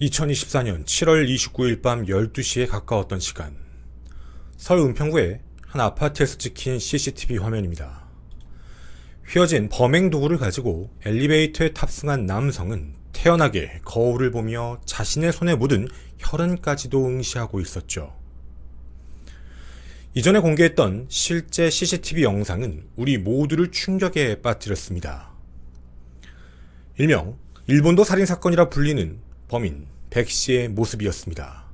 2024년 7월 29일 밤 12시에 가까웠던 시간, 서울 은평구의 한 아파트에서 찍힌 CCTV 화면입니다. 휘어진 범행 도구를 가지고 엘리베이터에 탑승한 남성은 태연하게 거울을 보며 자신의 손에 묻은 혈흔까지도 응시하고 있었죠. 이전에 공개했던 실제 CCTV 영상은 우리 모두를 충격에 빠뜨렸습니다. 일명 일본도 살인사건이라 불리는 범인 백씨의 모습이었습니다.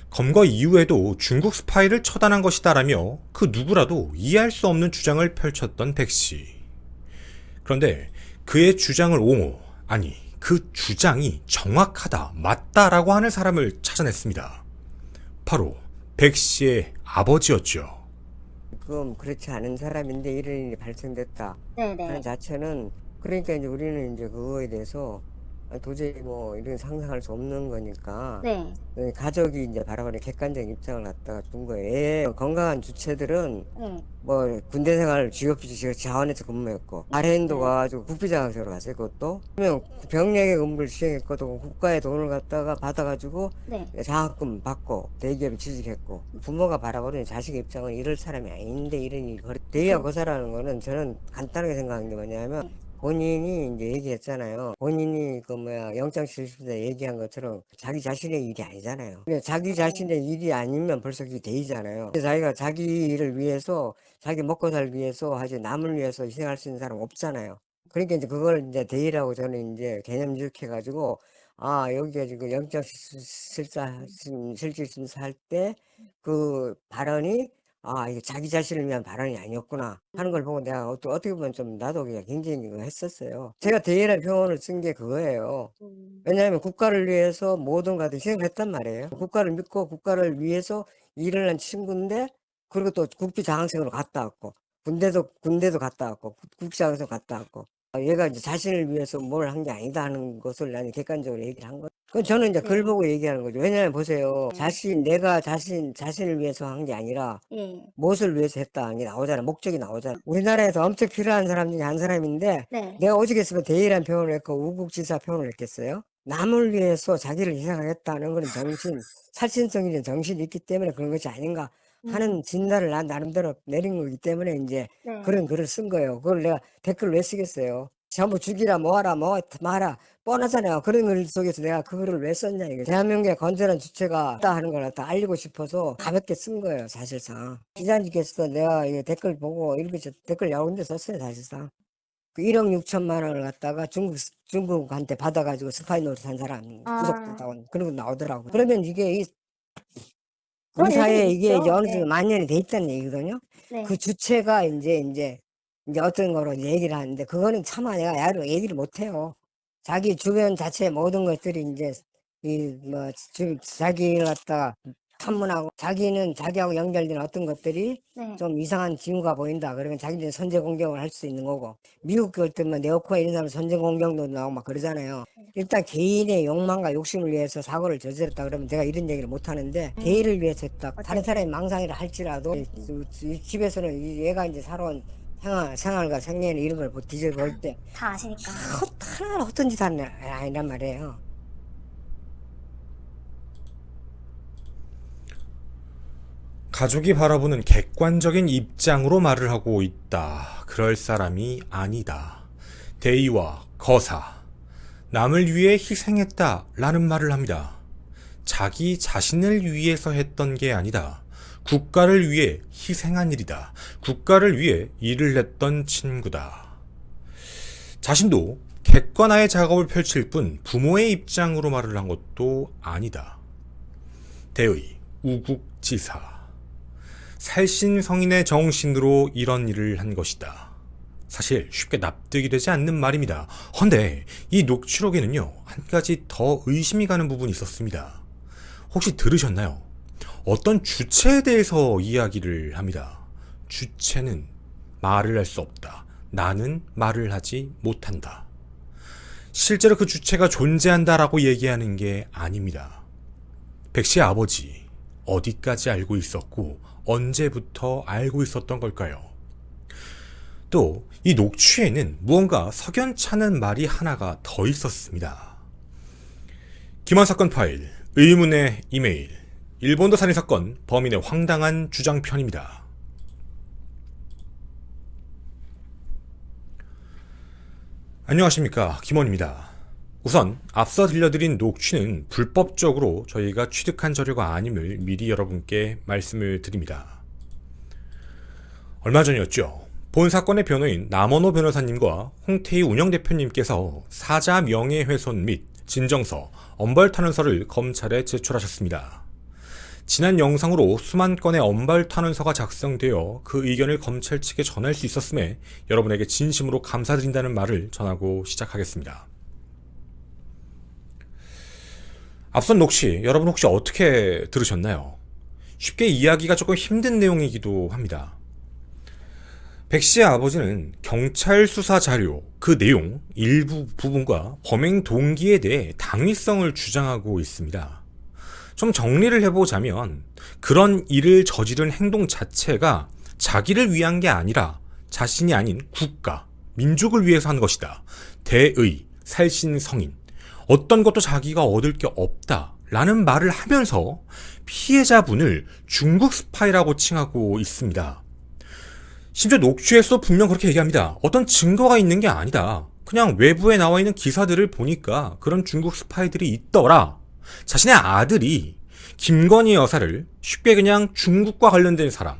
검거 이후에도 중국 스파이를 처단한 것이다라며 그 누구라도 이해할 수 없는 주장을 펼쳤던 백씨. 그런데 그의 주장을 아니 그 주장이 정확하다, 맞다라고 하는 사람을 찾아냈습니다. 바로 백씨의 아버지였죠. 그건 그렇지 않은 사람인데 이런 일이 발생됐다 네네. 하는 자체는, 그러니까 이제 우리는 이제 그거에 대해서 도저히 뭐 이런 상상할 수 없는 거니까 네. 가족이 이제 바라보는 객관적인 입장을 갖다가 준 거예요. 건강한 주체들은 네. 뭐 군대 생활 GOP 자원에서 근무했고, 아르헨도 가가지고 국비장학생으로 갔어요. 그것도 그러면 병력의 근무를 수행했고, 또 국가의 돈을 갖다가 받아가지고 네. 장학금 받고 대기업에 취직했고, 부모가 바라보는 자식의 입장은 이럴 사람이 아닌데 이런 일이 대기업 거사라는 거는 저는 간단하게 생각하는 게 뭐냐면, 본인이 이제 얘기했잖아요. 본인이 영장실질때 얘기한 것처럼 자기 자신의 일이 아니잖아요. 근데 자기 자신의 일이 아니면 벌써 그게 대의잖아요. 자기가 자기 일을 위해서, 자기 먹고 살기 위해서 하지 남을 위해서 희생할 수 있는 사람 없잖아요. 그러니까 이제 그걸 이제 대의라고 저는 이제 개념 유익해가지고, 여기가 지금 실질심사 할 때 그 발언이 이게 자기 자신을 위한 발언이 아니었구나 하는 걸 보고 내가 어떻게 보면 좀 나도 그냥 굉장히 했었어요. 제가 대의라는 표현을 쓴 게 그거예요. 왜냐하면 국가를 위해서 모든 것을 희생을 했단 말이에요. 국가를 믿고 국가를 위해서 일을 한 친구인데, 그리고 또 국비장학생으로 갔다 왔고, 군대도 갔다 왔고, 국비장학생 갔다 왔고, 얘가 이제 자신을 위해서 뭘 한 게 아니다 하는 것을 나는 객관적으로 얘기를 한 거예요. 그건 저는 이제 글 보고 얘기하는 거죠. 왜냐하면 보세요. 내가 자신을 위해서 한 게 아니라 예. 무엇을 위해서 했다 게 나오잖아. 목적이 나오잖아. 우리나라에서 엄청 필요한 사람 중에 한 사람인데, 네. 내가 오죽했으면 대의란 표현을 했고 우국지사 표현을 했겠어요? 남을 위해서 자기를 희생하겠다는 그런 살신성이든 정신이 있기 때문에 그런 것이 아닌가 하는 진단을 난 나름대로 내린 거기 때문에 이제 네. 그런 글을 쓴 거예요. 그걸 내가 댓글을 왜 쓰겠어요? 전부 죽이라 뭐하라 뭐 마라 뻔하잖아요. 그런 글 속에서 내가 그 글을 왜 썼냐 이게. 대한민국의 건전한 주체가 있다 하는 걸 갖다 알리고 싶어서 가볍게 쓴 거예요, 사실상. 기자님께서 내가 이 댓글 보고 이렇게 댓글 여러 군데 썼어요, 사실상. 그 1억 6천만 원을 갖다가 중국한테 받아가지고 스파이 노릇한 사람 구속됐다고 그런 거 나오더라고. 그러면 이게 우리 사회에 이게 이제 어느 정도 만연이 돼 있다는 얘기거든요. 네. 그 주체가 이제 어떤 거로 이제 얘기를 하는데, 그거는 차마 내가 야로 얘기를 못 해요. 자기 주변 자체 모든 것들이 이제 자기를 갖다가 탐문하고, 자기는 자기하고 연결된 어떤 것들이 네. 좀 이상한 징후가 보인다. 그러면 자기는 선제 공격을 할 수 있는 거고, 미국 그럴 때면 네오코에 이런 사람 선제 공격도 나오고 막 그러잖아요. 일단 개인의 욕망과 욕심을 위해서 사고를 저질렀다 그러면 내가 이런 얘기를 못 하는데, 대의를 위해서 했다. 다른 사람이 망상이라 할지라도 이 집에서는 얘가 이제 살아온 생활과 생애는 이런 걸 뒤져볼 때 다 아시니까. 하나 어떤 짓 하는 아니란 말이에요. 가족이 바라보는 객관적인 입장으로 말을 하고 있다. 그럴 사람이 아니다. 대의와 거사, 남을 위해 희생했다 라는 말을 합니다. 자기 자신을 위해서 했던 게 아니다. 국가를 위해 희생한 일이다. 국가를 위해 일을 했던 친구다. 자신도 객관화의 작업을 펼칠 뿐 부모의 입장으로 말을 한 것도 아니다. 대의, 우국지사. 살신성인의 정신으로 이런 일을 한 것이다. 사실 쉽게 납득이 되지 않는 말입니다. 헌데 이 녹취록에는요, 한 가지 더 의심이 가는 부분이 있었습니다. 혹시 들으셨나요? 어떤 주체에 대해서 이야기를 합니다. 주체는 말을 할 수 없다. 나는 말을 하지 못한다. 실제로 그 주체가 존재한다라고 얘기하는 게 아닙니다. 백씨의 아버지, 어디까지 알고 있었고 언제부터 알고 있었던 걸까요? 또 이 녹취에는 무언가 석연찮은 말이 하나가 더 있었습니다. 김한 사건 파일, 의문의 이메일, 일본도 살인사건, 범인의 황당한 주장편입니다. 안녕하십니까, 김원입니다. 우선 앞서 들려드린 녹취는 불법적으로 저희가 취득한 자료가 아님을 미리 여러분께 말씀을 드립니다. 얼마 전이었죠. 본 사건의 변호인 남원호 변호사님과 홍태희 운영대표님께서 사자 명예훼손 및 진정서, 엄벌탄원서를 검찰에 제출하셨습니다. 지난 영상으로 수만 건의 엄벌탄원서가 작성되어 그 의견을 검찰 측에 전할 수 있었음에 여러분에게 진심으로 감사드린다는 말을 전하고 시작하겠습니다. 앞선 녹취, 여러분 혹시 어떻게 들으셨나요? 쉽게 이해하기가 조금 힘든 내용이기도 합니다. 백 씨의 아버지는 경찰 수사 자료, 그 내용, 일부 부분과 범행 동기에 대해 당위성을 주장하고 있습니다. 좀 정리를 해보자면 그런 일을 저지른 행동 자체가 자기를 위한 게 아니라 자신이 아닌 국가, 민족을 위해서 한 것이다. 대의, 살신성인, 어떤 것도 자기가 얻을 게 없다 라는 말을 하면서 피해자분을 중국 스파이라고 칭하고 있습니다. 심지어 녹취에서 분명 그렇게 얘기합니다. 어떤 증거가 있는 게 아니다. 그냥 외부에 나와 있는 기사들을 보니까 그런 중국 스파이들이 있더라. 자신의 아들이 김건희 여사를 쉽게 그냥 중국과 관련된 사람,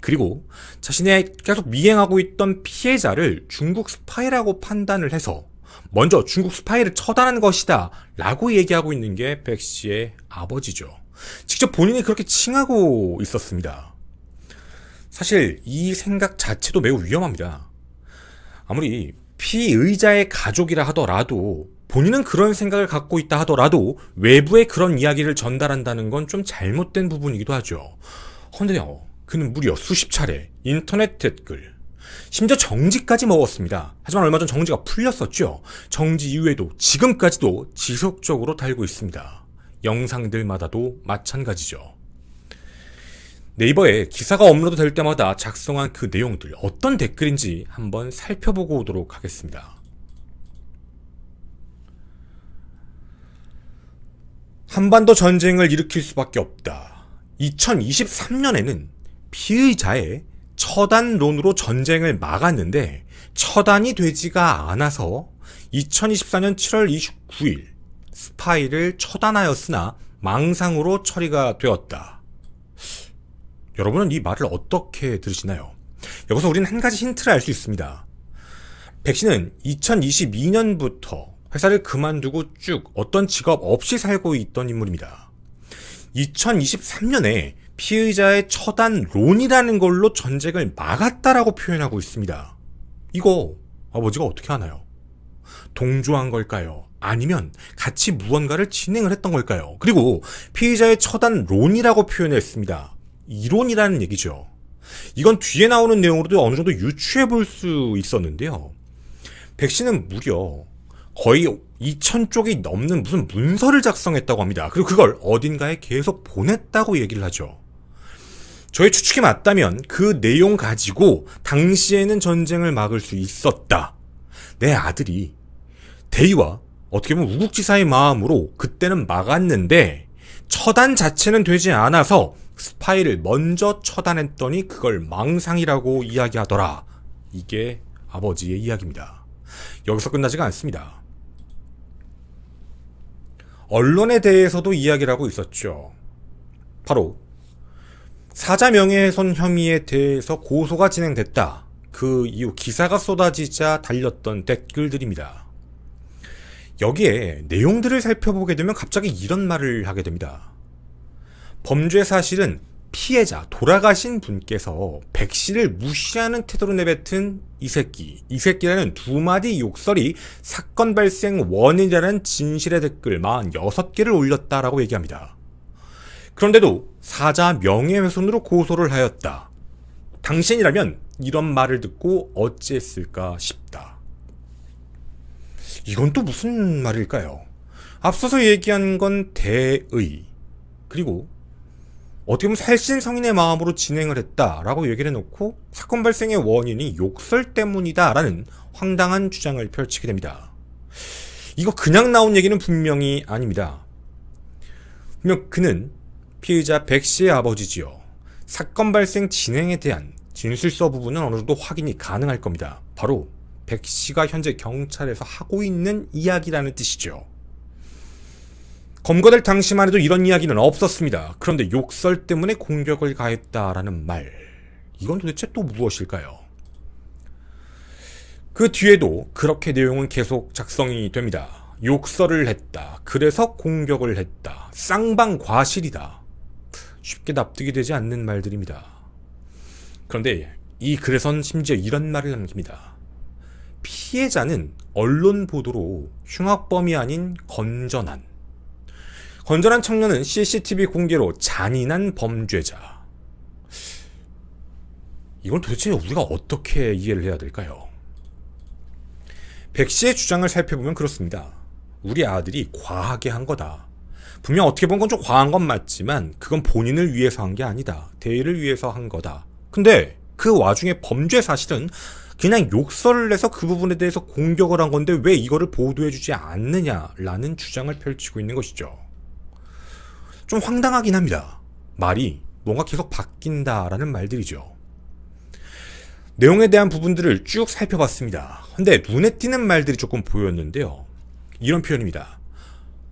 그리고 자신의 계속 미행하고 있던 피해자를 중국 스파이라고 판단을 해서 먼저 중국 스파이를 처단한 것이다 라고 얘기하고 있는 게 백 씨의 아버지죠. 직접 본인이 그렇게 칭하고 있었습니다. 사실 이 생각 자체도 매우 위험합니다. 아무리 피의자의 가족이라 하더라도 본인은 그런 생각을 갖고 있다 하더라도 외부에 그런 이야기를 전달한다는 건 좀 잘못된 부분이기도 하죠. 헌데요, 그는 무려 수십 차례 인터넷 댓글, 심지어 정지까지 먹었습니다. 하지만 얼마 전 정지가 풀렸었죠. 정지 이후에도 지금까지도 지속적으로 달고 있습니다. 영상들마다도 마찬가지죠. 네이버에 기사가 업로드 될 때마다 작성한 그 내용들, 어떤 댓글인지 한번 살펴보고 오도록 하겠습니다. 한반도 전쟁을 일으킬 수밖에 없다. 2023년에는 피의자의 처단론으로 전쟁을 막았는데 처단이 되지가 않아서 2024년 7월 29일 스파이를 처단하였으나 망상으로 처리가 되었다. 여러분은 이 말을 어떻게 들으시나요? 여기서 우리는 한 가지 힌트를 알 수 있습니다. 백 씨는 2022년부터 회사를 그만두고 쭉 어떤 직업 없이 살고 있던 인물입니다. 2023년에 피의자의 처단론이라는 걸로 전쟁을 막았다라고 표현하고 있습니다. 이거 아버지가 어떻게 하나요? 동조한 걸까요? 아니면 같이 무언가를 진행을 했던 걸까요? 그리고 피의자의 처단론이라고 표현했습니다. 이론이라는 얘기죠. 이건 뒤에 나오는 내용으로도 어느 정도 유추해 볼 수 있었는데요. 백 씨는 무려 거의 2000쪽이 넘는 무슨 문서를 작성했다고 합니다. 그리고 그걸 어딘가에 계속 보냈다고 얘기를 하죠. 저의 추측이 맞다면 그 내용 가지고 당시에는 전쟁을 막을 수 있었다. 내 아들이 대의와 어떻게 보면 우국지사의 마음으로 그때는 막았는데 처단 자체는 되지 않아서 스파이를 먼저 처단했더니 그걸 망상이라고 이야기하더라. 이게 아버지의 이야기입니다. 여기서 끝나지가 않습니다. 언론에 대해서도 이야기를 하고 있었죠. 바로 사자 명예훼손 혐의에 대해서 고소가 진행됐다. 그 이후 기사가 쏟아지자 달렸던 댓글들입니다. 여기에 내용들을 살펴보게 되면 갑자기 이런 말을 하게 됩니다. 범죄 사실은 피해자, 돌아가신 분께서 백 씨를 무시하는 태도로 내뱉은 이 새끼라는 두 마디 욕설이 사건 발생 원인이라는 진실의 댓글 46개를 올렸다라고 얘기합니다. 그런데도 사자 명예훼손으로 고소를 하였다. 당신이라면 이런 말을 듣고 어찌했을까 싶다. 이건 또 무슨 말일까요? 앞서서 얘기한 건 대의, 그리고 어떻게 보면 살신성인의 마음으로 진행을 했다라고 얘기를 해놓고 사건 발생의 원인이 욕설 때문이다라는 황당한 주장을 펼치게 됩니다. 이거 그냥 나온 얘기는 분명히 아닙니다. 분명 그는 피의자 백 씨의 아버지지요. 사건 발생 진행에 대한 진술서 부분은 어느 정도 확인이 가능할 겁니다. 바로 백 씨가 현재 경찰에서 하고 있는 이야기라는 뜻이죠. 검거될 당시만 해도 이런 이야기는 없었습니다. 그런데 욕설 때문에 공격을 가했다라는 말, 이건 도대체 또 무엇일까요? 그 뒤에도 그렇게 내용은 계속 작성이 됩니다. 욕설을 했다. 그래서 공격을 했다. 쌍방과실이다. 쉽게 납득이 되지 않는 말들입니다. 그런데 이 글에선 심지어 이런 말을 남깁니다. 피해자는 언론 보도로 흉악범이 아닌 건전한 청년은 CCTV 공개로 잔인한 범죄자. 이건 도대체 우리가 어떻게 이해를 해야 될까요? 백 씨의 주장을 살펴보면 그렇습니다. 우리 아들이 과하게 한 거다. 분명 어떻게 본 건 좀 과한 건 맞지만 그건 본인을 위해서 한 게 아니다. 대의를 위해서 한 거다. 근데 그 와중에 범죄 사실은 그냥 욕설을 내서 그 부분에 대해서 공격을 한 건데 왜 이거를 보도해주지 않느냐라는 주장을 펼치고 있는 것이죠. 좀 황당하긴 합니다. 말이 뭔가 계속 바뀐다라는 말들이죠. 내용에 대한 부분들을 쭉 살펴봤습니다. 근데 눈에 띄는 말들이 조금 보였는데요. 이런 표현입니다.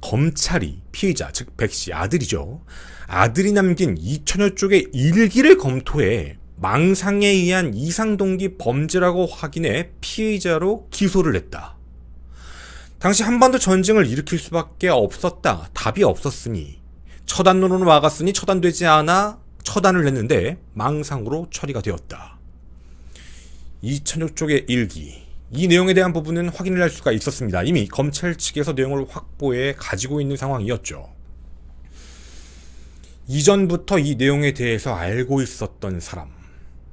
검찰이 피의자, 즉 백씨 아들이죠. 아들이 남긴 2000여 쪽의 일기를 검토해 망상에 의한 이상동기 범죄라고 확인해 피의자로 기소를 했다. 당시 한반도 전쟁을 일으킬 수밖에 없었다. 답이 없었으니 처단으로는 막았으니 처단되지 않아 처단을 했는데 망상으로 처리가 되었다. 2000여 쪽의 일기, 이 내용에 대한 부분은 확인을 할 수가 있었습니다. 이미 검찰 측에서 내용을 확보해 가지고 있는 상황이었죠. 이전부터 이 내용에 대해서 알고 있었던 사람,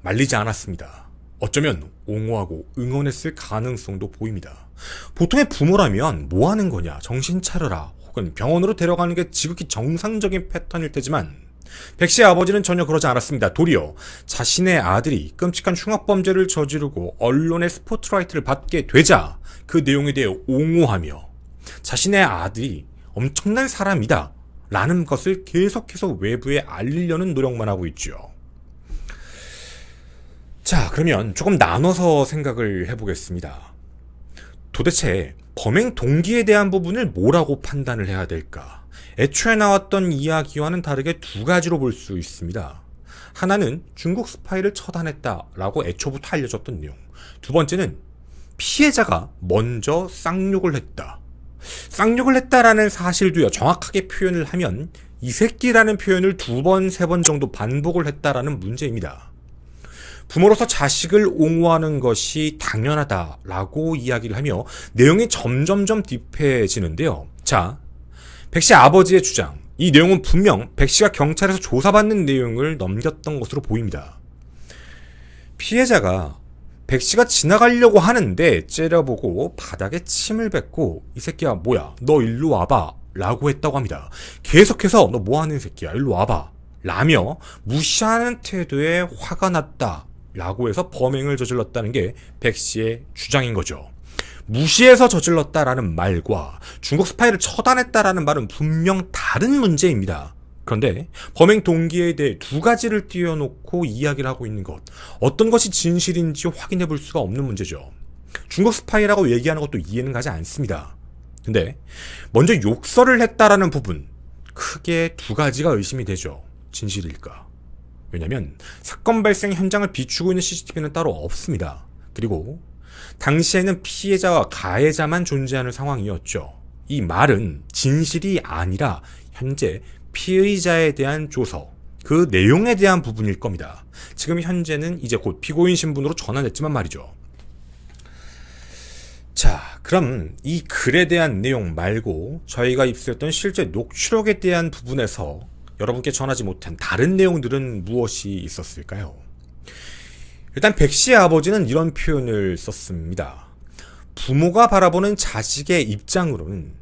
말리지 않았습니다. 어쩌면 옹호하고 응원했을 가능성도 보입니다. 보통의 부모라면 뭐 하는 거냐, 정신 차려라, 혹은 병원으로 데려가는 게 지극히 정상적인 패턴일 테지만 백 씨의 아버지는 전혀 그러지 않았습니다. 도리어 자신의 아들이 끔찍한 흉악범죄를 저지르고 언론의 스포트라이트를 받게 되자 그 내용에 대해 옹호하며 자신의 아들이 엄청난 사람이다 라는 것을 계속해서 외부에 알리려는 노력만 하고 있죠. 자, 그러면 조금 나눠서 생각을 해보겠습니다. 도대체 범행 동기에 대한 부분을 뭐라고 판단을 해야 될까? 애초에 나왔던 이야기와는 다르게 두 가지로 볼 수 있습니다. 하나는 중국 스파이를 처단했다라고 애초부터 알려졌던 내용. 두 번째는 피해자가 먼저 쌍욕을 했다. 쌍욕을 했다라는 사실도요, 정확하게 표현을 하면 이 새끼라는 표현을 2번, 3번 정도 반복을 했다라는 문제입니다. 부모로서 자식을 옹호하는 것이 당연하다라고 이야기를 하며 내용이 점점점 딥해지는데요. 자, 백씨 아버지의 주장, 이 내용은 분명 백씨가 경찰에서 조사받는 내용을 넘겼던 것으로 보입니다. 피해자가 백씨가 지나가려고 하는데 째려보고 바닥에 침을 뱉고 이 새끼야 뭐야 너 일로 와봐 라고 했다고 합니다. 계속해서 너 뭐하는 새끼야 일로 와봐 라며 무시하는 태도에 화가 났다 라고 해서 범행을 저질렀다는 게 백씨의 주장인 거죠. 무시해서 저질렀다라는 말과 중국 스파이를 처단했다라는 말은 분명 다른 문제입니다. 그런데 범행 동기에 대해 두 가지를 띄워놓고 이야기를 하고 있는 것, 어떤 것이 진실인지 확인해 볼 수가 없는 문제죠. 중국 스파이라고 얘기하는 것도 이해는 가지 않습니다. 근데 먼저 욕설을 했다라는 부분, 크게 두 가지가 의심이 되죠. 진실일까? 왜냐면 사건 발생 현장을 비추고 있는 CCTV는 따로 없습니다. 그리고 당시에는 피해자와 가해자만 존재하는 상황이었죠. 이 말은 진실이 아니라 현재 피의자에 대한 조서, 그 내용에 대한 부분일 겁니다. 지금 현재는 이제 곧 피고인 신분으로 전환했지만 말이죠. 자, 그럼 이 글에 대한 내용 말고 저희가 입수했던 실제 녹취록에 대한 부분에서 여러분께 전하지 못한 다른 내용들은 무엇이 있었을까요? 일단 백씨의 아버지는 이런 표현을 썼습니다. 부모가 바라보는 자식의 입장은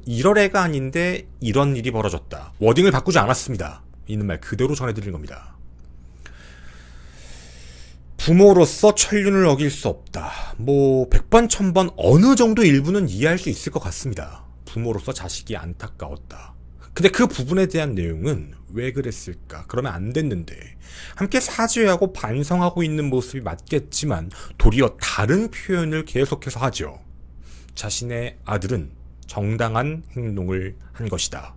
이럴 애가 아닌데 이런 일이 벌어졌다. 워딩을 바꾸지 않았습니다. 있는 말 그대로 전해드리는 겁니다. 부모로서 천륜을 어길 수 없다. 100번 1000번 어느 정도 일부는 이해할 수 있을 것 같습니다. 부모로서 자식이 안타까웠다. 근데 그 부분에 대한 내용은 왜 그랬을까? 그러면 안 됐는데 함께 사죄하고 반성하고 있는 모습이 맞겠지만 도리어 다른 표현을 계속해서 하죠. 자신의 아들은 정당한 행동을 한 것이다.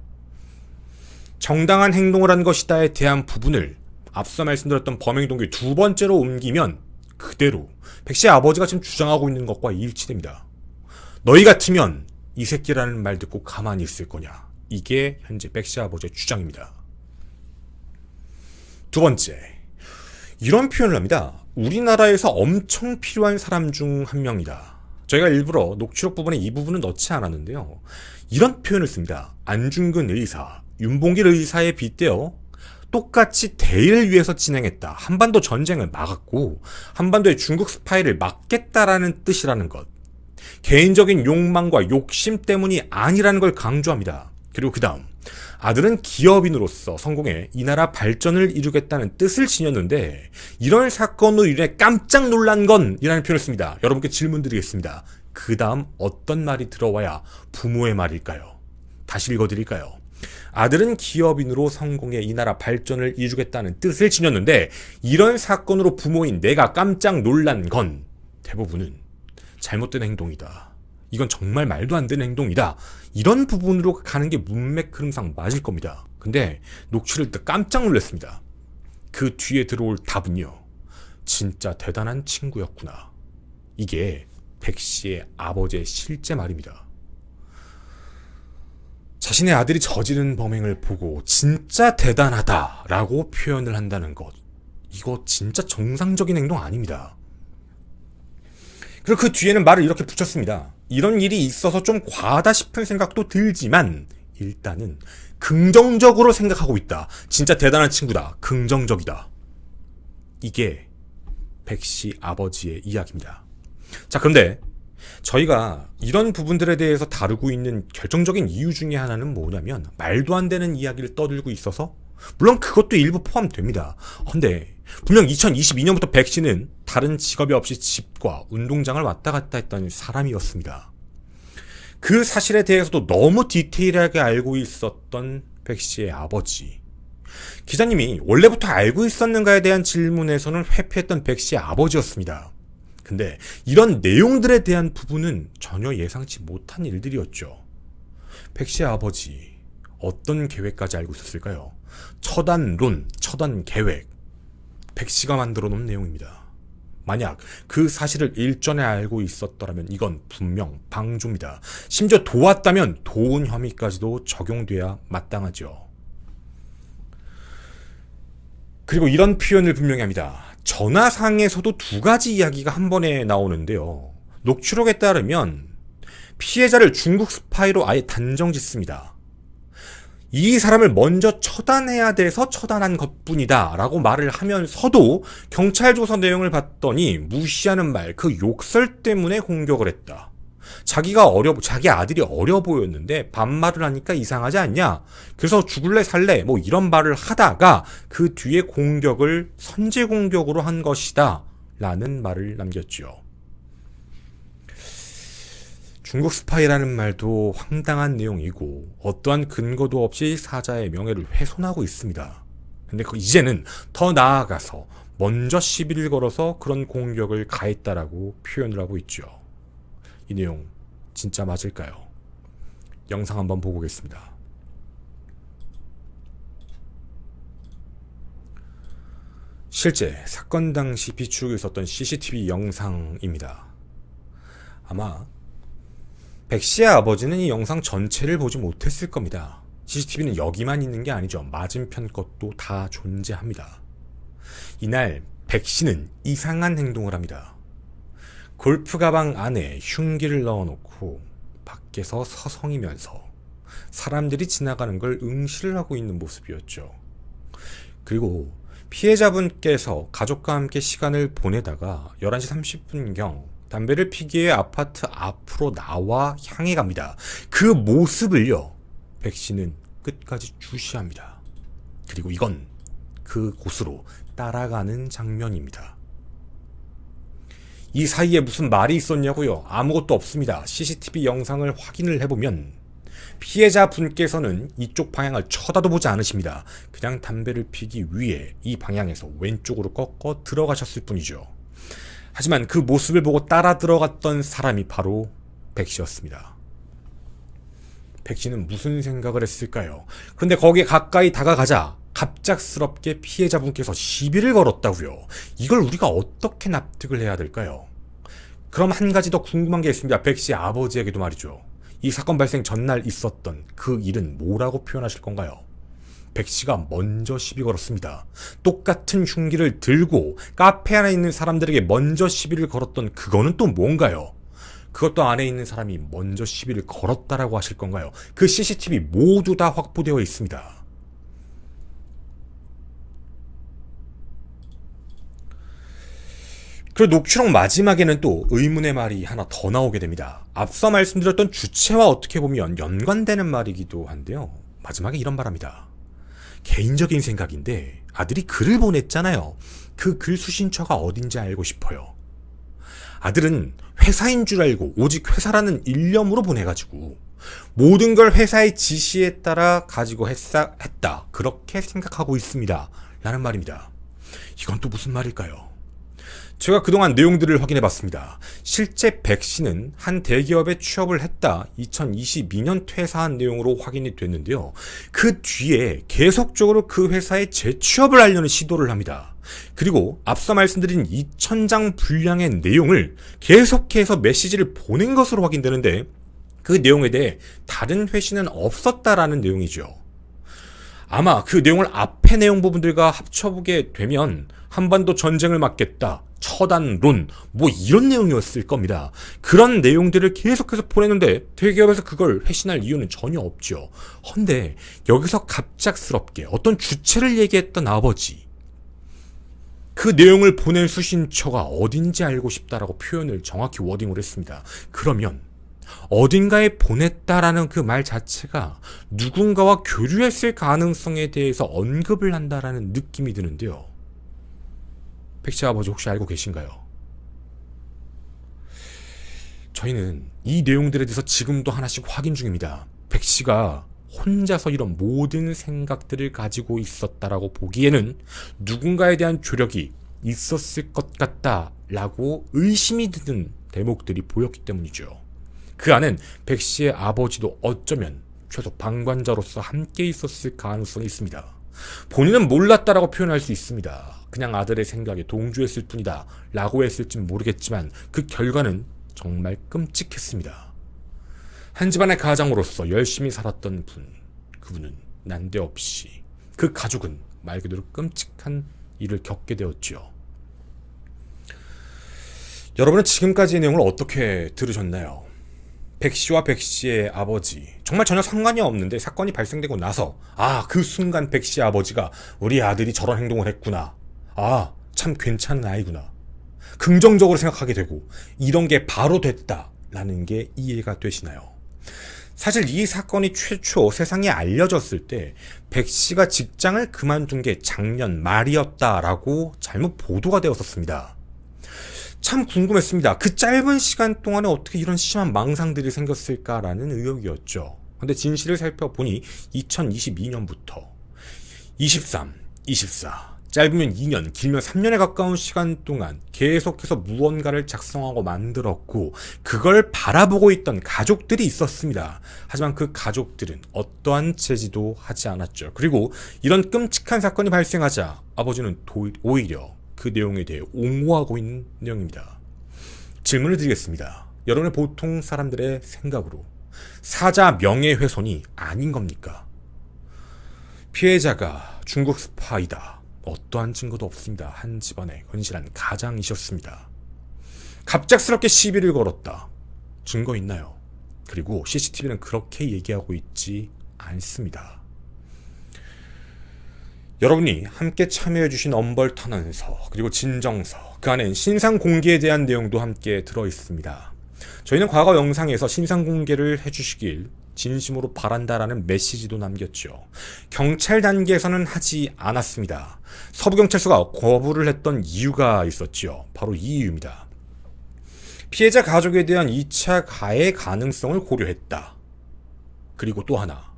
정당한 행동을 한 것이다에 대한 부분을 앞서 말씀드렸던 범행 동기 두 번째로 옮기면 그대로 백씨의 아버지가 지금 주장하고 있는 것과 일치됩니다. 너희 같으면 이 새끼라는 말 듣고 가만히 있을 거냐? 이게 현재 백씨 아버지의 주장입니다. 두 번째, 이런 표현을 합니다. 우리나라에서 엄청 필요한 사람 중 한 명이다. 저희가 일부러 녹취록 부분에 이 부분은 넣지 않았는데요. 이런 표현을 씁니다. 안중근 의사, 윤봉길 의사에 빗대어 똑같이 대의를 위해서 진행했다. 한반도 전쟁을 막았고 한반도의 중국 스파이를 막겠다라는 뜻이라는 것. 개인적인 욕망과 욕심 때문이 아니라는 걸 강조합니다. 그리고 그 다음, 아들은 기업인으로서 성공해 이 나라 발전을 이루겠다는 뜻을 지녔는데 이런 사건으로 인해 깜짝 놀란 건 이라는 표현을 씁니다. 여러분께 질문 드리겠습니다. 그 다음 어떤 말이 들어와야 부모의 말일까요? 다시 읽어드릴까요? 아들은 기업인으로 성공해 이 나라 발전을 이루겠다는 뜻을 지녔는데 이런 사건으로 부모인 내가 깜짝 놀란 건 대부분은 잘못된 행동이다. 이건 정말 말도 안 되는 행동이다. 이런 부분으로 가는 게 문맥 흐름상 맞을 겁니다. 근데 녹취를 듣다 깜짝 놀랐습니다. 그 뒤에 들어올 답은요. 진짜 대단한 친구였구나. 이게 백씨의 아버지의 실제 말입니다. 자신의 아들이 저지른 범행을 보고 진짜 대단하다라고 표현을 한다는 것. 이거 진짜 정상적인 행동 아닙니다. 그리고 그 뒤에는 말을 이렇게 붙였습니다. 이런 일이 있어서 좀 과하다 싶은 생각도 들지만 일단은 긍정적으로 생각하고 있다. 진짜 대단한 친구다. 긍정적이다. 이게 백씨 아버지의 이야기입니다. 자, 그런데 저희가 이런 부분들에 대해서 다루고 있는 결정적인 이유 중에 하나는 뭐냐면 말도 안 되는 이야기를 떠들고 있어서 물론 그것도 일부 포함됩니다. 근데 분명 2022년부터 백씨는 다른 직업이 없이 집과 운동장을 왔다 갔다 했던 사람이었습니다. 그 사실에 대해서도 너무 디테일하게 알고 있었던 백씨의 아버지. 기자님이 원래부터 알고 있었는가에 대한 질문에서는 회피했던 백씨의 아버지였습니다. 근데 이런 내용들에 대한 부분은 전혀 예상치 못한 일들이었죠. 백씨의 아버지, 어떤 계획까지 알고 있었을까요? 처단론, 처단계획. 백씨가 만들어 놓은 내용입니다. 만약 그 사실을 일전에 알고 있었더라면 이건 분명 방조입니다. 심지어 도왔다면 도운 혐의까지도 적용돼야 마땅하죠. 그리고 이런 표현을 분명히 합니다. 전화상에서도 두 가지 이야기가 한 번에 나오는데요. 녹취록에 따르면 피해자를 중국 스파이로 아예 단정 짓습니다. 이 사람을 먼저 처단해야 돼서 처단한 것뿐이다 라고 말을 하면서도 경찰 조사 내용을 봤더니 무시하는 말, 그 욕설 때문에 공격을 했다. 자기 아들이 어려 보였는데 반말을 하니까 이상하지 않냐? 그래서 죽을래 살래 뭐 이런 말을 하다가 그 뒤에 공격을 선제 공격으로 한 것이다 라는 말을 남겼죠. 중국 스파이라는 말도 황당한 내용이고 어떠한 근거도 없이 사자의 명예를 훼손하고 있습니다. 근데 이제는 더 나아가서 먼저 시비를 걸어서 그런 공격을 가했다라고 표현을 하고 있죠. 이 내용 진짜 맞을까요? 영상 한번 보고 오겠습니다. 실제 사건 당시 비추고 있었던 CCTV 영상입니다. 아마 백씨의 아버지는 이 영상 전체를 보지 못했을 겁니다. CCTV는 여기만 있는 게 아니죠. 맞은편 것도 다 존재합니다. 이날 백씨는 이상한 행동을 합니다. 골프 가방 안에 흉기를 넣어놓고 밖에서 서성이면서 사람들이 지나가는 걸 응시를 하고 있는 모습이었죠. 그리고 피해자분께서 가족과 함께 시간을 보내다가 11시 30분경 담배를 피기 위해 아파트 앞으로 나와 향해 갑니다. 그 모습을요, 백씨는 끝까지 주시합니다. 그리고 이건 그 곳으로 따라가는 장면입니다. 이 사이에 무슨 말이 있었냐고요? 아무것도 없습니다. CCTV 영상을 확인을 해보면 피해자 분께서는 이쪽 방향을 쳐다도 보지 않으십니다. 그냥 담배를 피기 위해 이 방향에서 왼쪽으로 꺾어 들어가셨을 뿐이죠. 하지만 그 모습을 보고 따라 들어갔던 사람이 바로 백 씨였습니다. 백 씨는 무슨 생각을 했을까요? 그런데 거기에 가까이 다가가자 갑작스럽게 피해자분께서 시비를 걸었다고요. 이걸 우리가 어떻게 납득을 해야 될까요? 그럼 한 가지 더 궁금한 게 있습니다. 백 씨 아버지에게도 말이죠. 이 사건 발생 전날 있었던 그 일은 뭐라고 표현하실 건가요? 백 씨가 먼저 시비 걸었습니다. 똑같은 흉기를 들고 카페 안에 있는 사람들에게 먼저 시비를 걸었던 그거는 또 뭔가요? 그것도 안에 있는 사람이 먼저 시비를 걸었다라고 하실 건가요? 그 CCTV 모두 다 확보되어 있습니다. 그리고 녹취록 마지막에는 또 의문의 말이 하나 더 나오게 됩니다. 앞서 말씀드렸던 주체와 어떻게 보면 연관되는 말이기도 한데요. 마지막에 이런 말합니다. 개인적인 생각인데 아들이 글을 보냈잖아요. 그 글 수신처가 어딘지 알고 싶어요. 아들은 회사인 줄 알고 오직 회사라는 일념으로 보내가지고 모든 걸 회사의 지시에 따라 가지고 했다. 그렇게 생각하고 있습니다. 라는 말입니다. 이건 또 무슨 말일까요? 제가 그동안 내용들을 확인해봤습니다. 실제 백 씨는 한 대기업에 취업을 했다 2022년 퇴사한 내용으로 확인이 됐는데요. 그 뒤에 계속적으로 그 회사에 재취업을 하려는 시도를 합니다. 그리고 앞서 말씀드린 2,000장 분량의 내용을 계속해서 메시지를 보낸 것으로 확인되는데 그 내용에 대해 다른 회신은 없었다라는 내용이죠. 아마 그 내용을 앞의 내용 부분들과 합쳐보게 되면 한반도 전쟁을 막겠다, 처단론, 뭐 이런 내용이었을 겁니다. 그런 내용들을 계속해서 보냈는데 대기업에서 그걸 회신할 이유는 전혀 없죠. 헌데 여기서 갑작스럽게 어떤 주체를 얘기했던 아버지, 그 내용을 보낸 수신처가 어딘지 알고 싶다라고 표현을 정확히 워딩을 했습니다. 그러면 어딘가에 보냈다라는 그 말 자체가 누군가와 교류했을 가능성에 대해서 언급을 한다라는 느낌이 드는데요. 백 씨 아버지 혹시 알고 계신가요? 저희는 이 내용들에 대해서 지금도 하나씩 확인 중입니다. 백 씨가 혼자서 이런 모든 생각들을 가지고 있었다라고 보기에는 누군가에 대한 조력이 있었을 것 같다라고 의심이 드는 대목들이 보였기 때문이죠. 그 안엔 백 씨의 아버지도 어쩌면 최소 방관자로서 함께 있었을 가능성이 있습니다. 본인은 몰랐다라고 표현할 수 있습니다. 그냥 아들의 생각에 동조했을 뿐이다 라고 했을진 모르겠지만 그 결과는 정말 끔찍했습니다. 한 집안의 가장으로서 열심히 살았던 분, 그분은 난데없이, 그 가족은 말 그대로 끔찍한 일을 겪게 되었죠. 여러분은 지금까지의 내용을 어떻게 들으셨나요? 백 씨와 백 씨의 아버지, 정말 전혀 상관이 없는데 사건이 발생되고 나서 그 순간 백 씨의 아버지가 우리 아들이 저런 행동을 했구나, 참 괜찮은 아이구나, 긍정적으로 생각하게 되고 이런 게 바로 됐다라는 게 이해가 되시나요? 사실 이 사건이 최초 세상에 알려졌을 때 백 씨가 직장을 그만둔 게 작년 말이었다라고 잘못 보도가 되었었습니다. 참 궁금했습니다. 그 짧은 시간 동안에 어떻게 이런 심한 망상들이 생겼을까라는 의혹이었죠. 근데 진실을 살펴보니 2022년부터 23, 24, 짧으면 2년, 길면 3년에 가까운 시간 동안 계속해서 무언가를 작성하고 만들었고 그걸 바라보고 있던 가족들이 있었습니다. 하지만 그 가족들은 어떠한 제지도 하지 않았죠. 그리고 이런 끔찍한 사건이 발생하자 아버지는 오히려 그 내용에 대해 옹호하고 있는 내용입니다. 질문을 드리겠습니다. 여러분의 보통 사람들의 생각으로 사자 명예훼손이 아닌 겁니까? 피해자가 중국 스파이다. 어떠한 증거도 없습니다. 한 집안의 건실한 가장이셨습니다. 갑작스럽게 시비를 걸었다. 증거 있나요? 그리고 CCTV는 그렇게 얘기하고 있지 않습니다. 여러분이 함께 참여해주신 엄벌탄원서 그리고 진정서, 그 안엔 신상공개에 대한 내용도 함께 들어있습니다. 저희는 과거 영상에서 신상공개를 해주시길 진심으로 바란다라는 메시지도 남겼죠. 경찰 단계에서는 하지 않았습니다. 서부경찰서가 거부를 했던 이유가 있었죠. 바로 이 이유입니다. 피해자 가족에 대한 2차 가해 가능성을 고려했다. 그리고 또 하나,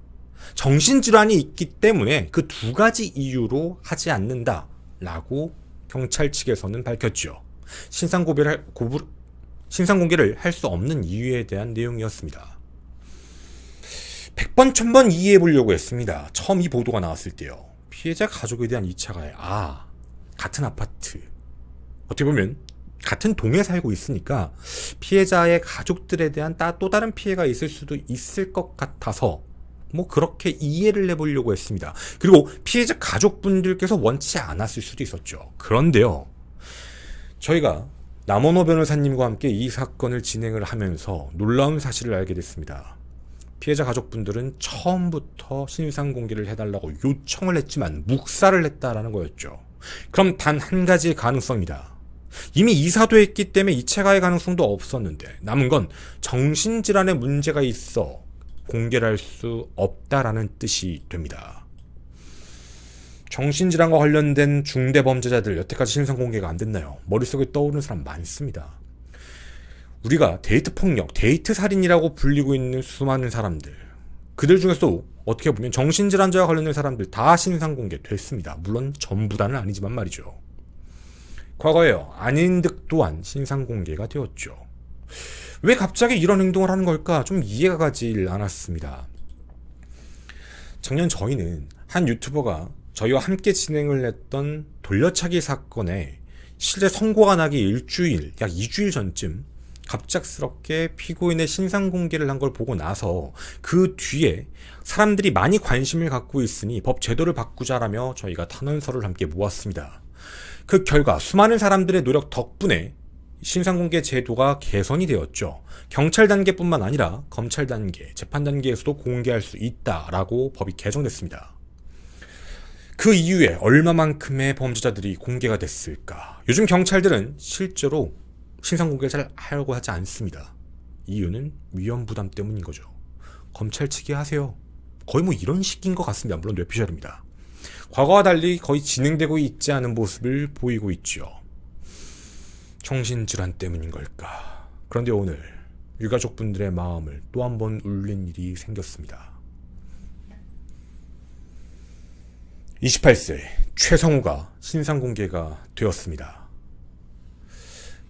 정신질환이 있기 때문에 그 두 가지 이유로 하지 않는다라고 경찰 측에서는 밝혔죠. 신상공개를 할 수 없는 이유에 대한 내용이었습니다. 100번 1000번 이해해 보려고 했습니다. 처음 이 보도가 나왔을 때요. 피해자 가족에 대한 2차 가해. 같은 아파트, 어떻게 보면 같은 동에 살고 있으니까 피해자의 가족들에 대한 또 다른 피해가 있을 수도 있을 것 같아서 그렇게 이해를 해보려고 했습니다. 그리고 피해자 가족분들께서 원치 않았을 수도 있었죠. 그런데요, 저희가 남원호 변호사님과 함께 이 사건을 진행을 하면서 놀라운 사실을 알게 됐습니다. 피해자 가족분들은 처음부터 신상공개를 해달라고 요청을 했지만 묵살을 했다라는 거였죠. 그럼 단 한 가지의 가능성입니다. 이미 이사도했기 때문에 2차 가해 가능성도 없었는데 남은 건 정신질환에 문제가 있어 공개를 할 수 없다라는 뜻이 됩니다. 정신질환과 관련된 중대범죄자들 여태까지 신상공개가 안 됐나요? 머릿속에 떠오르는 사람 많습니다. 우리가 데이트 폭력, 데이트 살인이라고 불리고 있는 수많은 사람들, 그들 중에서도 어떻게 보면 정신질환자와 관련된 사람들 다 신상공개 됐습니다. 물론 전부 다는 아니지만 말이죠. 과거에요, 아닌득 또한 신상공개가 되었죠. 왜 갑자기 이런 행동을 하는 걸까? 좀 이해가 가질 않았습니다. 작년 저희는 한 유튜버가 저희와 함께 진행을 했던 돌려차기 사건에 실제 선고가 나기 약 2주일 전쯤 갑작스럽게 피고인의 신상공개를 한 걸 보고 나서 그 뒤에 사람들이 많이 관심을 갖고 있으니 법 제도를 바꾸자라며 저희가 탄원서를 함께 모았습니다. 그 결과 수많은 사람들의 노력 덕분에 신상공개 제도가 개선이 되었죠. 경찰 단계뿐만 아니라 검찰 단계, 재판 단계에서도 공개할 수 있다라고 법이 개정됐습니다. 그 이후에 얼마만큼의 범죄자들이 공개가 됐을까? 요즘 경찰들은 실제로 신상공개를 잘 하려고 하지 않습니다. 이유는 위험 부담 때문인 거죠. 검찰 측이 하세요. 거의 이런 식인 것 같습니다. 물론 뇌피셜입니다. 과거와 달리 거의 진행되고 있지 않은 모습을 보이고 있죠. 정신질환 때문인 걸까? 그런데 오늘 유가족분들의 마음을 또 한 번 울린 일이 생겼습니다. 28세 최성우가 신상공개가 되었습니다.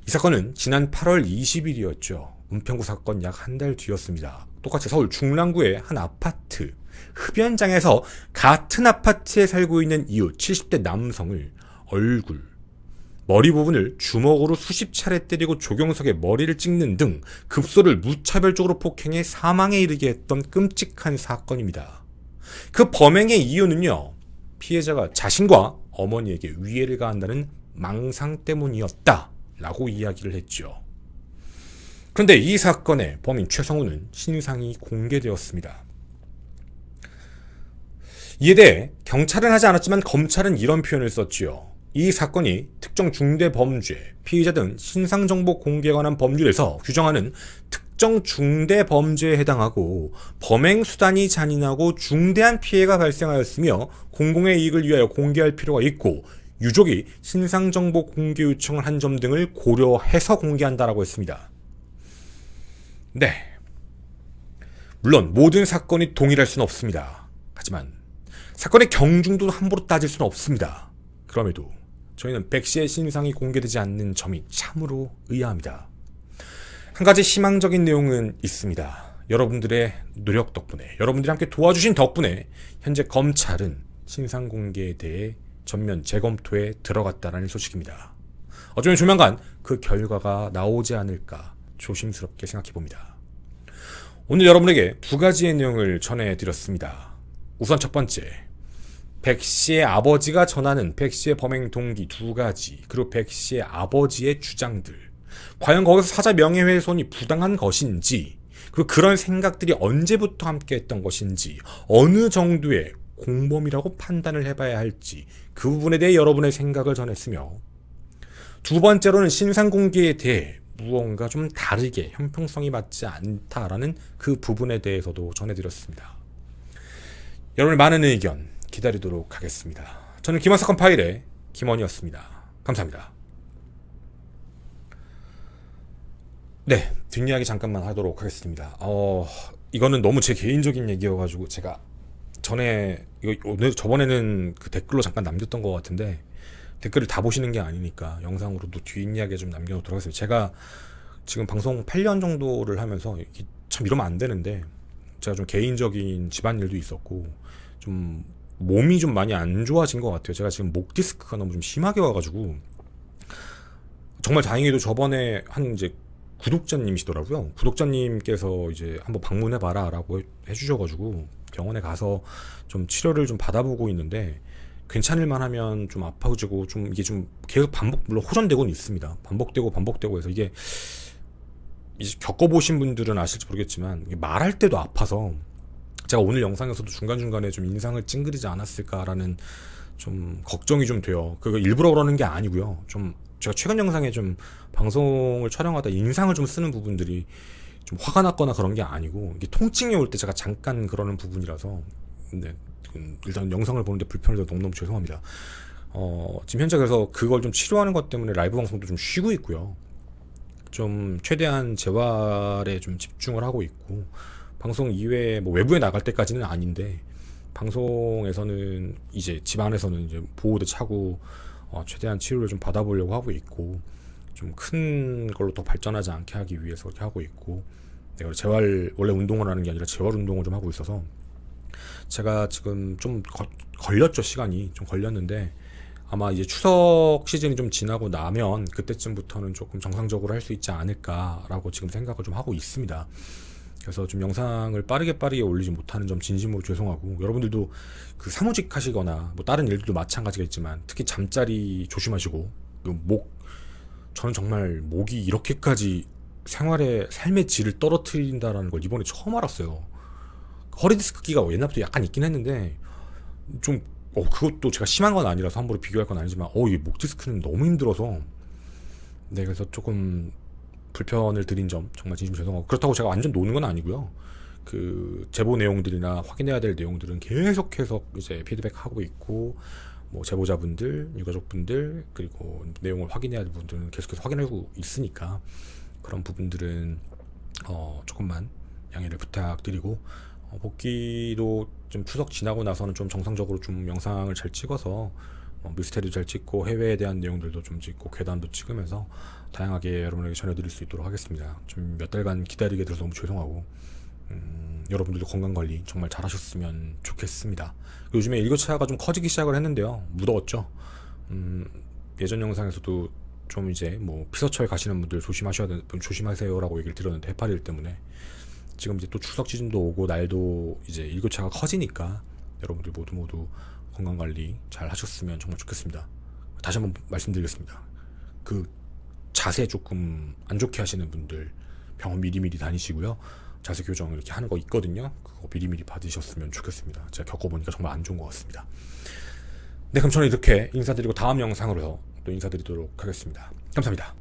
이 사건은 지난 8월 20일이었죠. 은평구 사건 약 한 달 뒤였습니다. 똑같이 서울 중랑구의 한 아파트 흡연장에서 같은 아파트에 살고 있는 이웃 70대 남성을 머리 부분을 주먹으로 수십 차례 때리고 조경석에 머리를 찍는 등 급소를 무차별적으로 폭행해 사망에 이르게 했던 끔찍한 사건입니다. 그 범행의 이유는요, 피해자가 자신과 어머니에게 위해를 가한다는 망상 때문이었다라고 이야기를 했죠. 그런데 이 사건의 범인 최성우는 신상이 공개되었습니다. 이에 대해 경찰은 하지 않았지만 검찰은 이런 표현을 썼지요. 이 사건이 특정 중대범죄, 피의자 등 신상정보 공개에 관한 법률에서 규정하는 특정 중대범죄에 해당하고 범행 수단이 잔인하고 중대한 피해가 발생하였으며 공공의 이익을 위하여 공개할 필요가 있고 유족이 신상정보 공개 요청을 한 점 등을 고려해서 공개한다라고 했습니다. 네, 물론 모든 사건이 동일할 수는 없습니다. 하지만 사건의 경중도 함부로 따질 수는 없습니다. 그럼에도 저희는 백씨의 신상이 공개되지 않는 점이 참으로 의아합니다. 한 가지 희망적인 내용은 있습니다. 여러분들의 노력 덕분에, 여러분들이 함께 도와주신 덕분에 현재 검찰은 신상 공개에 대해 전면 재검토에 들어갔다는 소식입니다. 어쩌면 조만간 그 결과가 나오지 않을까 조심스럽게 생각해봅니다. 오늘 여러분에게 두 가지의 내용을 전해드렸습니다. 우선 첫 번째, 백씨의 아버지가 전하는 백씨의 범행 동기 두 가지, 그리고 백씨의 아버지의 주장들, 과연 거기서 사자 명예훼손이 부당한 것인지, 그리고 그런 생각들이 언제부터 함께했던 것인지, 어느 정도의 공범이라고 판단을 해봐야 할지, 그 부분에 대해 여러분의 생각을 전했으며, 두 번째로는 신상공개에 대해 무언가 좀 다르게 형평성이 맞지 않다라는 그 부분에 대해서도 전해드렸습니다. 여러분의 많은 의견 기다리도록 하겠습니다. 저는 김원 사건 파일의 김원이었습니다. 감사합니다. 네, 뒷이야기 잠깐만 하도록 하겠습니다. 이거는 너무 제 개인적인 얘기여가지고 제가 전에 저번에는 그 댓글로 잠깐 남겼던 것 같은데 댓글을 다 보시는 게 아니니까 영상으로도 뒷이야기 좀 남겨놓도록 하겠습니다. 제가 지금 방송 8년 정도를 하면서 참 이러면 안 되는데 제가 좀 개인적인 집안일도 있었고 좀 몸이 좀 많이 안 좋아진 것 같아요. 제가 지금 목 디스크가 너무 좀 심하게 와가지고 정말 다행히도 저번에 한 이제 구독자님이시더라고요. 구독자님께서 이제 한번 방문해봐라 라고 해주셔가지고 병원에 가서 좀 치료를 좀 받아보고 있는데 괜찮을만 하면 좀 아파지고 좀 이게 좀 계속 물론 호전되고는 있습니다. 반복되고 해서 이게 이제 겪어보신 분들은 아실지 모르겠지만 이게 말할 때도 아파서 제가 오늘 영상에서도 중간중간에 좀 인상을 찡그리지 않았을까라는 좀 걱정이 좀 돼요. 그거 일부러 그러는 게 아니고요. 좀 제가 최근 영상에 좀 방송을 촬영하다 인상을 좀 쓰는 부분들이 좀 화가 났거나 그런 게 아니고 이게 통증이 올 때 제가 잠깐 그러는 부분이라서 근데 일단 영상을 보는데 불편해서 너무너무 죄송합니다. 지금 현재 그래서 그걸 좀 치료하는 것 때문에 라이브 방송도 좀 쉬고 있고요. 좀 최대한 재활에 좀 집중을 하고 있고 방송 이외에 뭐 외부에 나갈 때까지는 아닌데 방송에서는 이제 집 안에서는 이제 보호대 차고 최대한 치료를 좀 받아보려고 하고 있고 좀 큰 걸로 더 발전하지 않게 하기 위해서 그렇게 하고 있고 내가 재활 원래 운동을 하는 게 아니라 재활 운동을 좀 하고 있어서 제가 지금 좀 걸렸죠. 시간이 좀 걸렸는데 아마 이제 추석 시즌이 좀 지나고 나면 그때쯤부터는 조금 정상적으로 할 수 있지 않을까라고 지금 생각을 좀 하고 있습니다. 그래서 좀 영상을 빠르게 올리지 못하는 점 진심으로 죄송하고 여러분들도 그 사무직 하시거나 뭐 다른 일들도 마찬가지겠지만 특히 잠자리 조심하시고 저는 정말 목이 이렇게까지 삶의 질을 떨어뜨린다라는 걸 이번에 처음 알았어요. 허리 디스크기가 옛날부터 약간 있긴 했는데 좀 그것도 제가 심한 건 아니라서 함부로 비교할 건 아니지만 이 목 디스크는 너무 힘들어서 네 그래서 조금 불편을 드린 점 정말 진심 죄송하고 그렇다고 제가 완전 노는 건 아니고요. 그 제보 내용들이나 확인해야 될 내용들은 계속해서 이제 피드백하고 있고 뭐 제보자분들, 유가족분들 그리고 내용을 확인해야 될 분들은 계속해서 확인하고 있으니까 그런 부분들은 조금만 양해를 부탁드리고 복귀도 좀 추석 지나고 나서는 좀 정상적으로 좀 영상을 잘 찍어서 미스테리도 잘 찍고 해외에 대한 내용들도 좀 찍고 괴담도 찍으면서 다양하게 여러분에게 전해드릴 수 있도록 하겠습니다. 좀 몇 달간 기다리게 돼서 너무 죄송하고 여러분들도 건강관리 정말 잘 하셨으면 좋겠습니다. 요즘에 일교차가 좀 커지기 시작을 했는데요. 무더웠죠. 예전 영상에서도 좀 이제 뭐 피서철 가시는 분들 조심하세요라고 얘기를 드렸는데 해파리일 때문에 지금 이제 또 추석 시즌도 오고 날도 이제 일교차가 커지니까 여러분들 모두 건강관리 잘 하셨으면 정말 좋겠습니다. 다시 한번 말씀드리겠습니다. 그 자세 조금 안 좋게 하시는 분들 병원 미리미리 다니시고요. 자세 교정 이렇게 하는 거 있거든요. 그거 미리미리 받으셨으면 좋겠습니다. 제가 겪어보니까 정말 안 좋은 것 같습니다. 네, 그럼 저는 이렇게 인사드리고 다음 영상으로 또 인사드리도록 하겠습니다. 감사합니다.